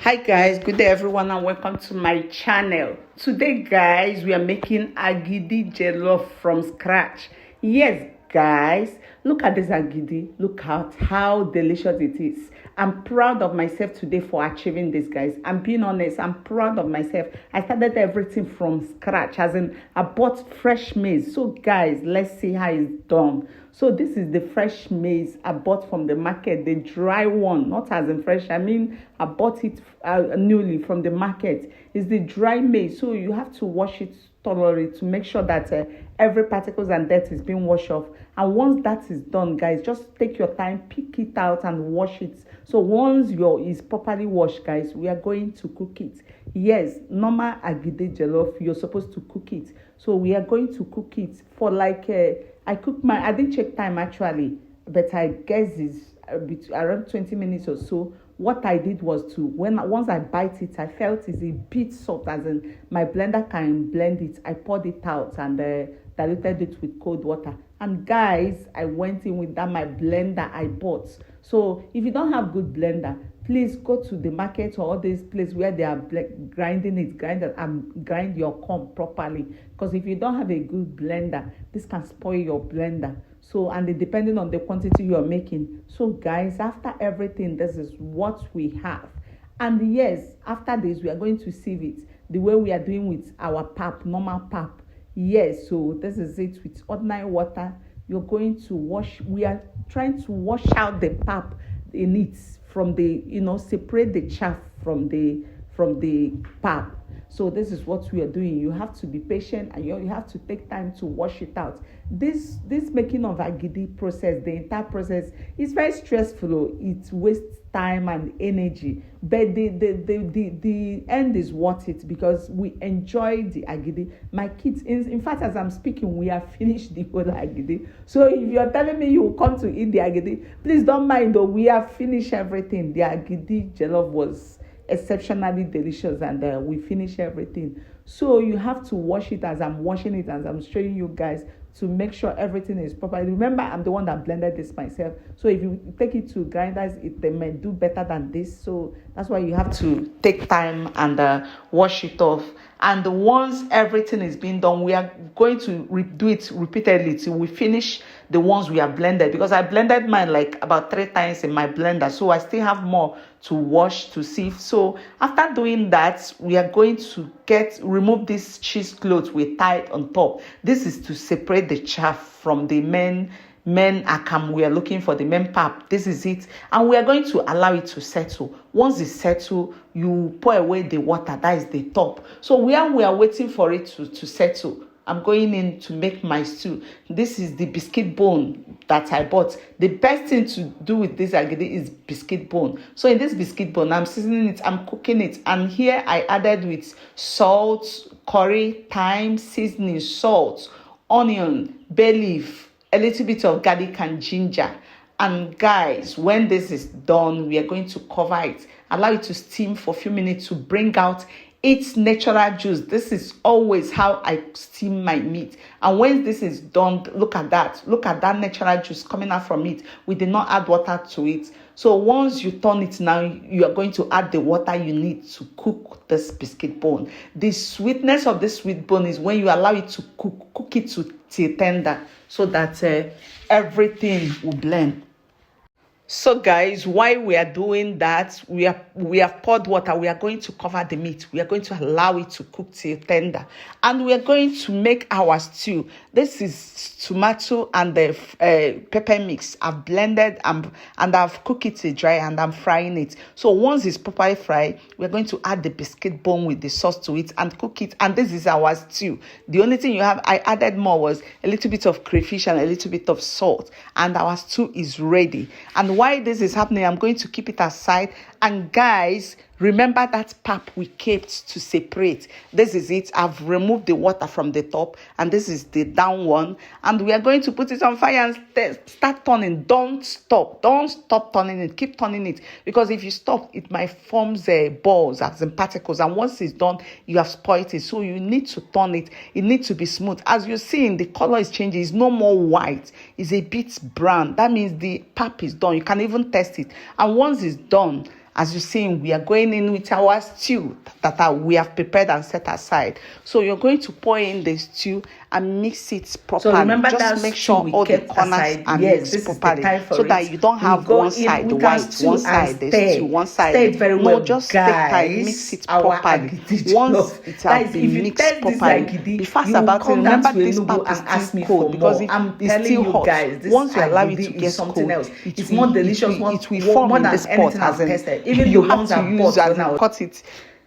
Hi guys, good day everyone and welcome to my channel. Today guys, we are making agidi jellof from scratch. Yes guys, look at this agidi. Look at how delicious it is. I'm proud of myself today for achieving this guys. I'm being honest, I'm proud of myself. I started everything from scratch, as in I bought fresh maize. So guys, let's see how it's done. So this is the fresh maize I bought from the market, the dry one, not as in fresh. I mean, I bought it newly from the market. It's the dry maize, so you have to wash it thoroughly to make sure that every particles and dirt is being washed off. And once that is done, guys, just take your time, pick it out and wash it. So once your is properly washed, guys, we are going to cook it. Yes, normal agidi jollof, you're supposed to cook it. So we are going to cook it for like I didn't check time actually, but I guess it's around 20 minutes or so. What I did was once I bite it, I felt it's a bit soft, as in my blender can blend it. I poured it out and diluted it with cold water. And guys, I went in with my blender I bought. So if you don't have good blender, please go to the market or all these places where they are grinding it, grind your corn properly. Because if you don't have a good blender, this can spoil your blender. So, and depending on the quantity you are making. So guys, after everything, this is what we have. And yes, after this, we are going to sieve it the way we are doing with our pap, normal pap. Yes, so this is it with ordinary water. You're going to wash, we are trying to wash out the pap in it from the, separate the chaff from the pap. So this is what we are doing. You have to be patient and you have to take time to wash it out. This making of agidi process, the entire process, is very stressful. It wastes time and energy, but the end is worth it because we enjoy the agidi. My kids, in fact, as I'm speaking, we have finished the whole agidi. So if you're telling me you will come to eat the agidi, please don't mind though. We have finished everything. The agidi jellof was exceptionally delicious and we finish everything. So you have to wash it as I'm washing it, as I'm showing you guys, to make sure everything is proper. Remember, I'm the one that blended this myself. So if you take it to grinders, they may do better than this. So that's why you have to take time and wash it off. And once everything is being done, we are going to do it repeatedly till we finish the ones we have blended, because I blended mine like about 3 times in my blender, so I still have more to wash, to sieve. So after doing that, we are going to remove this cheesecloth we tied on top. This is to separate the chaff from the main akam. We are looking for the main pap. This is it, and we are going to allow it to settle. Once it settles, you pour away the water. That is the top. So we are waiting for it to settle, I'm going in to make my stew. This is the biscuit bone that I bought. The best thing to do with this agidi is biscuit bone. So in this biscuit bone, I'm seasoning it, I'm cooking it. And here I added with salt, curry, thyme, seasoning, salt, onion, bay leaf, a little bit of garlic and ginger. And guys, when this is done, we are going to cover it, allow it to steam for a few minutes to bring out its natural juice. This is always how I steam my meat. And when this is done, look at that natural juice coming out from it. We did not add water to it. So once you turn it now, you are going to add the water you need to cook this biscuit bone. The sweetness of this sweet bone is when you allow it to cook it till tender, so that everything will blend. So guys, while we are doing that, we have poured water. We are going to cover the meat. We are going to allow it to cook till tender, and we are going to make our stew. This is tomato and the pepper mix. I've blended and I've cooked it till dry, and I'm frying it. So once it's properly fried, we're going to add the biscuit bone with the sauce to it and cook it. And this is our stew. The only thing I added more was a little bit of crayfish and a little bit of salt, and our stew is ready. And while this is happening, I'm going to keep it aside. And guys, remember that pap we kept to separate. This is it. I've removed the water from the top, and this is the down one. And we are going to put it on fire and start turning. Don't stop turning it. Keep turning it, because if you stop, it might form balls, as in particles. And once it's done, you have spoiled it. So you need to turn it. It needs to be smooth. As you're seeing, the color is changing. It's no more white. It's a bit brown. That means the pap is done. You can even test it. And once it's done, As you see, we are going in with our stew we have prepared and set aside. So you're going to pour in the stew and mix it properly. So remember, just make sure all the corners are mixed properly, so that you don't have one side white, one side the stew, one side. Stir it very well, just guys. take time, mix it properly. Once it has been mixed properly, be fast about it. Remember, this pap is still cold because it's still hot. Guys, once you allow it to get something cold, else. It's more delicious. It will form in this pot. As in, you have to use cut it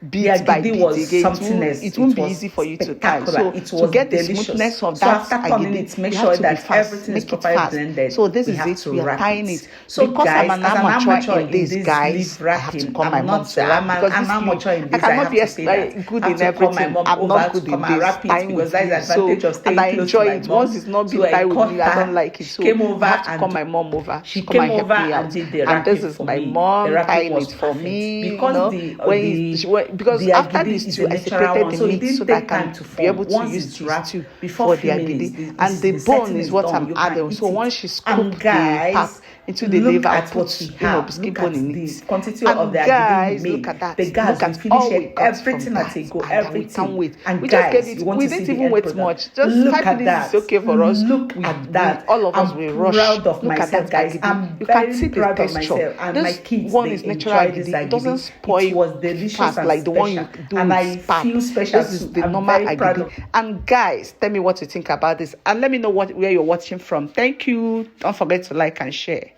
bit by bit again. It won't be easy for you to tie. So to get the smoothness of that agidi, make sure that everything is properly blended. So this is it. We are tying it. So because I'm an amateur in this, guys, I have to call my mom to wrap, because I cannot be good in everything. I'm not good in this tying with you. So, and I enjoy it. Once it's not being tied with me, I don't like it. So I have to call my mom over. She come and help me out. And this is my mom tying it for me. Because after this stew, I separated the meat so that I can be able to use the stew for the agidi. And the bone is what I'm adding. So once she scooped the pap into the liver, I put biscuit bone in it. And guys, look at that. Look at all we got from that. And we can't wait. We just get it. We didn't even wait much. Just 5 minutes is okay for us. Look at that. All of us will rush. Proud of look myself, at that guys. You can see the texture. And my kids, one is natural agidi. It doesn't spoil. It was delicious fast, like the one you do, and I feel special. This is the normal agidi. And guys, tell me what you think about this, and let me know where you're watching from. Thank you. Don't forget to like and share.